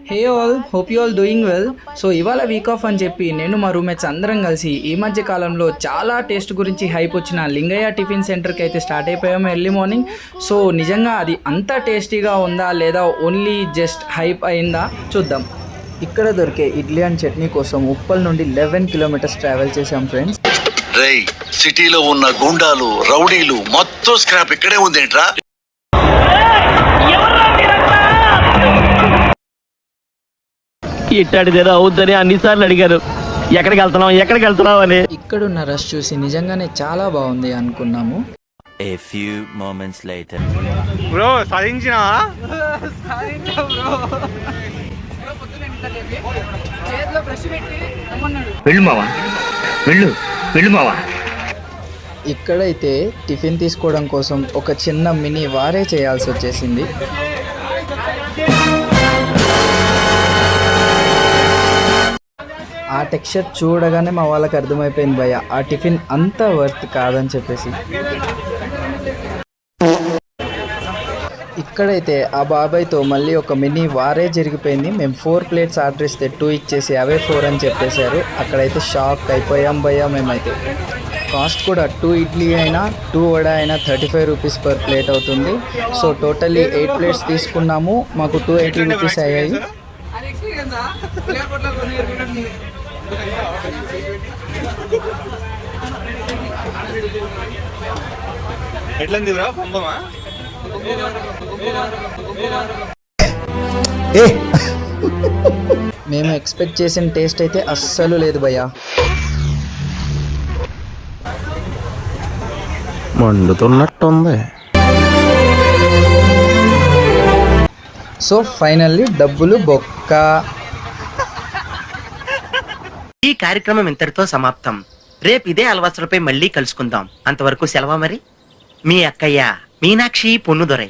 Hey all, hope you all doing well. So ఇవాళ week off అని చెప్పి నేను మా రూమ్మేట్స్ అందరం కలిసి ఈ మధ్య కాలంలో చాలా టేస్ట్ గురించి హైప్ వచ్చిన లింగయ్య టిఫిన్ సెంటర్కి అయితే స్టార్ట్ అయిపోయాము ఎర్లీ మార్నింగ్. సో నిజంగా అది అంత టేస్టీగా ఉందా లేదా ఓన్లీ జస్ట్ హైప్ అయిందా చూద్దాం. ఇక్కడ దొరికే ఇడ్లీ అండ్ చట్నీ కోసం ఉప్పల్ నుండి 11 కిలోమీటర్స్ ట్రావెల్ చేసాం ఫ్రెండ్స్. రేయ్, సిటీలో ఉన్న గుండాలు రౌడీలు మొత్తం స్క్రాప్ ఇక్కడే ఉందేంట్రా? ఇట్టాడిదేదో అవుద్దని అన్నిసార్లు అడిగారు, ఎక్కడికి వెళ్తున్నావు అని. ఇక్కడున్న రష్ చూసి నిజంగానే చాలా బాగుంది అనుకున్నాము. A few moments later. Bro సాధించినా వెళ్ళు మావా. ఇక్కడైతే టిఫిన్ తీసుకోవడం కోసం ఒక చిన్న మినీ వారే చేయాల్సి వచ్చేసింది. ఆ టెక్స్చర్ చూడగానే మా వాళ్ళకి అర్థమైపోయింది భయ్య, ఆ టిఫిన్ అంత వర్త్ కాదని చెప్పేసి. ఇక్కడైతే ఆ బాబాయ్తో మళ్ళీ ఒక మినీ వారే జరిగిపోయింది. మేము 4 ప్లేట్స్ ఆర్డర్ ఇస్తే 2 ఇచ్చేసి అవే 4 అని చెప్పేశారు. అక్కడైతే షాక్ అయిపోయాం భయ్య మేమైతే. కాస్ట్ కూడా 2 ఇడ్లీ అయినా 2 వడ అయినా 35 రూపీస్ పర్ ప్లేట్ అవుతుంది. సో టోటల్లీ 8 ప్లేట్స్ తీసుకున్నాము, మాకు 280 రూపీస్ అయ్యాయి. ఎట్లంది బ్రో పంపమా? మేము ఎక్స్పెక్ట్ చేసిన టేస్ట్ అయితే అస్సలు లేదు భయ్యా. మండుతున్నట్టుంది. సో ఫైనల్లీ డబ్బులు బొక్క. ఈ కార్యక్రమం ఇంతటితో సమాప్తం. రేపు ఇదే అలవాసులపై మళ్ళీ కలుసుకుందాం. అంతవరకు సెలవా మరి. మీ అక్కయ్య మీనాక్షి పొన్నుదొరై.